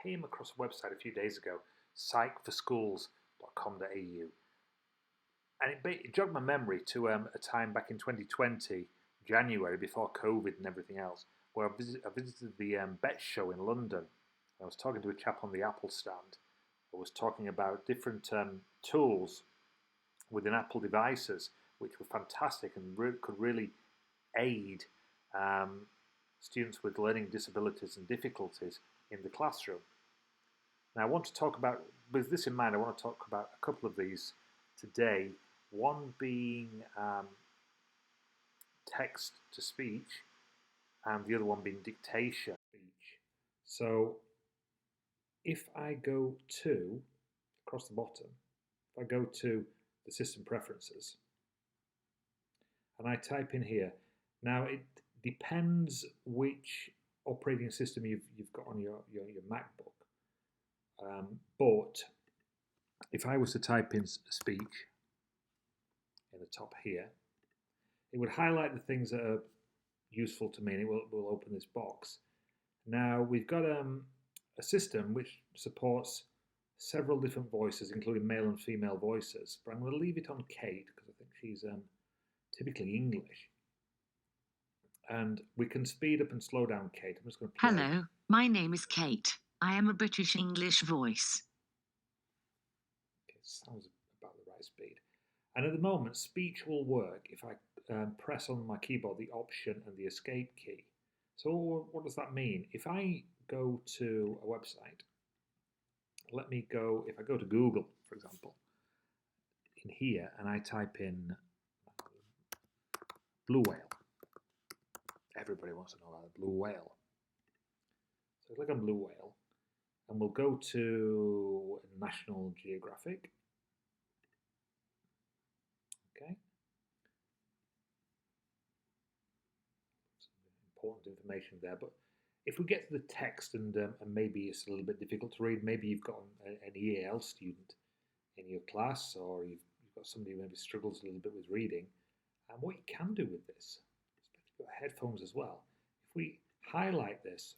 came across a website a few days ago, psychforschools.com.au, and it jogged my memory to a time back in 2020, January, before COVID and everything else, where I visited the Bet Show in London. I was talking to a chap on the Apple stand. I was talking about different tools within Apple devices, which were fantastic and could really aid students with learning disabilities and difficulties in the classroom. Now, I want to talk about, with this in mind, I want to talk about a couple of these today. One being text to speech, and the other one being dictation speech. So, if I go to, across the bottom, if I go to the system preferences, and I type in here, now it depends which operating system you've got on your MacBook. But if I was to type in speech in the top here, it would highlight the things that are useful to me, and it will open this box. Now we've got a system which supports several different voices, including male and female voices, but I'm going to leave it on Kate because I think she's typically English. And we can speed up and slow down Kate. I'm just going to play. Hello, my name is Kate. I am a British English voice. Okay, sounds about the right speed. And at the moment, speech will work if I press on my keyboard the Option and the Escape key. So what does that mean? If I go to a website, if I go to Google, for example, in here, and I type in blue whale. Everybody wants to know about the blue whale. So click on blue whale, and we'll go to National Geographic. Okay. Some important information there, but if we get to the text and maybe it's a little bit difficult to read, maybe you've got an EAL student in your class, or you've got somebody who maybe struggles a little bit with reading, and what you can do with this, especially if you've got headphones as well, if we highlight this,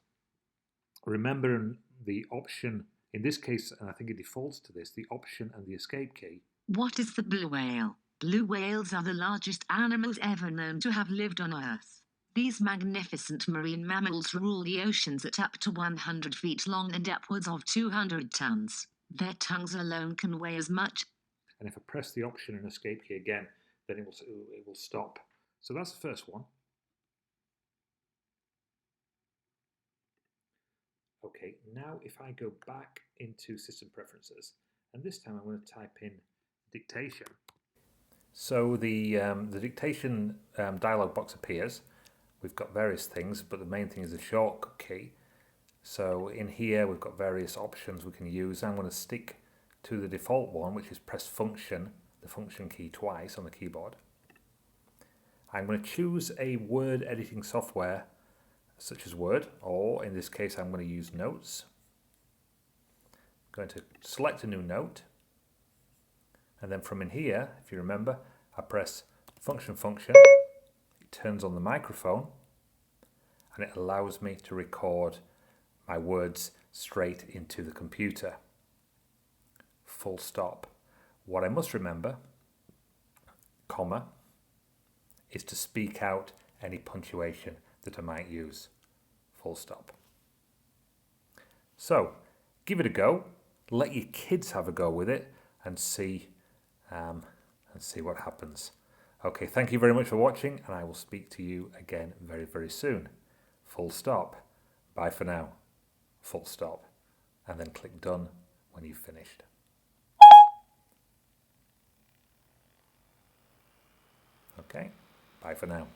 remember the option, in this case, and I think it defaults to this, the Option and the Escape key. What is the blue whale? Blue whales are the largest animals ever known to have lived on Earth. These magnificent marine mammals rule the oceans at up to 100 feet long and upwards of 200 tons. Their tongues alone can weigh as much. And if I press the Option and Escape key again, then it will stop. So that's the first one. Okay, now if I go back into System Preferences, and this time I'm going to type in Dictation. So the Dictation dialog box appears. We've got various things, but the main thing is the shortcut key. So in here we've got various options we can use. I'm going to stick to the default one, which is press Function, the Function key twice on the keyboard. I'm going to choose a word editing software such as Word, or in this case I'm going to use Notes. I'm going to select a new note, and then from in here, if you remember, I press Function, it turns on the microphone, and it allows me to record my words straight into the computer. Full stop. What I must remember, comma, is to speak out any punctuation that I might use. Full stop. So, give it a go. Let your kids have a go with it and see what happens. Okay, thank you very much for watching, and I will speak to you again very, very soon. Full stop. Bye for now. Full stop. And then click Done when you've finished. Okay, bye for now.